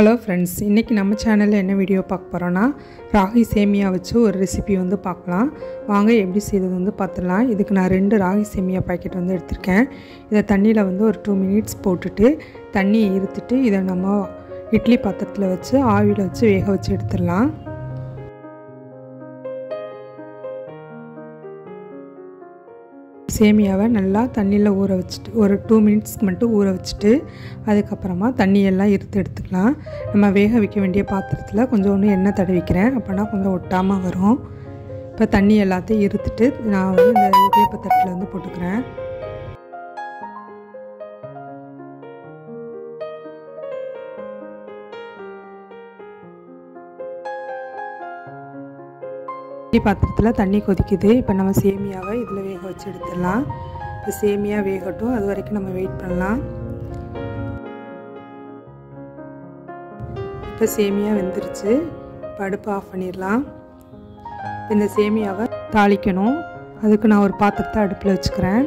Hello friends, இன்றைக்கி நம்ம சேனலில் என்ன வீடியோ பார்க்க போகிறோன்னா ராகி சேமியா வச்சு ஒரு ரெசிபி பார்க்கலாம். வாங்க எப்படி செய்கிறது பார்த்துடலாம். இதுக்கு நான் 2 ராகி சேமியா பாக்கெட் எடுத்திருக்கேன். இதை தண்ணியில் ஒரு 2 மினிட்ஸ் போட்டுட்டு தண்ணியை இருத்துட்டு இதை நம்ம இட்லி பாத்திரத்தில் வச்சு ஆவியில் வச்சு வேக வச்சு எடுத்துடலாம். சேமியாவை நல்லா தண்ணியில் ஊற வச்சுட்டு ஒரு 2 மினிட்ஸ்க்கு மட்டும் ஊற வச்சுட்டு அதுக்கப்புறமா தண்ணியெல்லாம் எடுத்துக்கலாம். நம்ம வேக வைக்க வேண்டிய பாத்திரத்தில் கொஞ்சோண்டு எண்ணெய் தடவிக்கிறேன், அப்போனா கொஞ்சம் ஒட்டாமல் வரும். இப்போ தண்ணி எல்லாத்தையும் இருத்துட்டு நான் இந்த இடியாப்ப தட்டில் போட்டுக்கிறேன். இட்லி பாத்திரத்தில் தண்ணி கொதிக்குது. இப்போ நம்ம சேமியாவை இதில் வேக வச்சு எடுத்துடலாம். இப்போ சேமியா வேகட்டும், அது வரைக்கும் நம்ம வெயிட் பண்ணலாம். இப்போ சேமியா வெந்துருச்சு. இப்போ அடுப்பு ஆஃப் பண்ணிடலாம். இந்த சேமியாவை தாளிக்கணும். அதுக்கு நான் ஒரு பாத்திரத்தை அடுப்பில் வச்சுக்கிறேன்.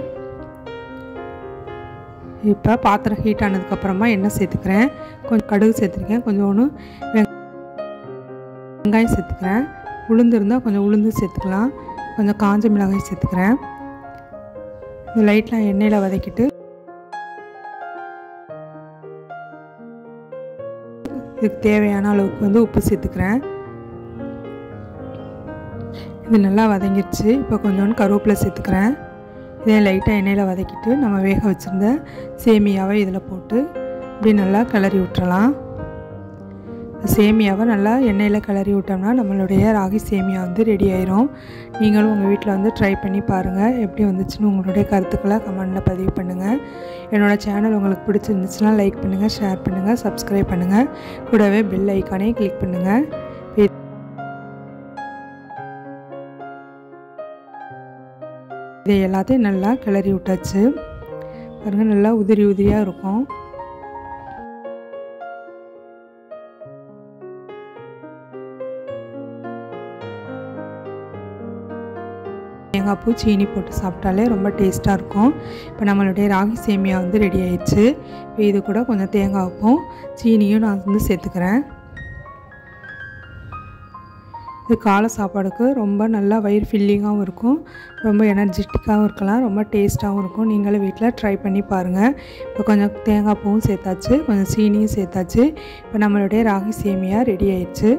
இப்போ பாத்திரம் ஹீட் ஆனதுக்கப்புறமா எண்ணெய் சேர்த்துக்கிறேன். கொஞ்சம் கடுகு சேர்த்துருக்கேன், கொஞ்சோண்டு வெங்காயம் சேர்த்துக்கிறேன். உளுந்து இருந்தால் கொஞ்சம் உளுந்து சேர்த்துக்கலாம். கொஞ்சம் காஞ்ச மிளகாய் சேர்த்துக்கிறேன். இது லைட்டாக எண்ணெயில் வதக்கிட்டு இதுக்கு தேவையான அளவுக்கு உப்பு சேர்த்துக்கிறேன். இது நல்லா வதங்கிடுச்சு. இப்போ கொஞ்சோண்டு கருவேப்பிலை சேர்த்துக்கிறேன். இதே லைட்டாக எண்ணெயில் வதக்கிட்டு நம்ம வேக வச்சுருந்த சேமியாவை இதில் போட்டு இப்படி நல்லா கிளறி விட்டுறலாம். சேமியாவை நல்லா எண்ணெயில் கிளறி விட்டோம்னா நம்மளுடைய ராகி சேமியா ரெடி ஆயிரும். நீங்களும் உங்கள் வீட்டில் ட்ரை பண்ணி பாருங்கள். எப்படி வந்துச்சுன்னு உங்களுடைய கருத்துக்களை கமெண்டில் பதிவு பண்ணுங்கள். என்னோடய சேனல் உங்களுக்கு பிடிச்சிருந்துச்சுன்னா லைக் பண்ணுங்கள், ஷேர் பண்ணுங்கள், சப்ஸ்கிரைப் பண்ணுங்கள். கூடவே பெல் ஐக்கானையும் கிளிக் பண்ணுங்கள். இதை எல்லாத்தையும் நல்லா கிளறி விட்டாச்சு. பாருங்கள், நல்லா உதிரி உதிரியாக இருக்கும். தேங்காய் பூ சீனி போட்டு சாப்பிட்டாலே ரொம்ப டேஸ்ட்டாக இருக்கும். இப்போ நம்மளுடைய ராகி சேமியா ரெடி ஆயிடுச்சு. இப்போ இது கூட கொஞ்சம் தேங்காய் பூவும் சீனியும் நான் சேர்த்துக்கிறேன். இது காலை சாப்பாடுக்கு ரொம்ப நல்லா வயிறு ஃபில்லிங்காகவும் இருக்கும், ரொம்ப எனர்ஜெட்டிக்காகவும் இருக்கலாம், ரொம்ப டேஸ்ட்டாகவும் இருக்கும். நீங்களும் வீட்டில் ட்ரை பண்ணி பாருங்கள். இப்போ கொஞ்சம் தேங்காய் பூவும் சேர்த்தாச்சு, கொஞ்சம் சீனியும் சேர்த்தாச்சு. இப்போ நம்மளுடைய ராகி சேமியா ரெடி ஆயிடுச்சு.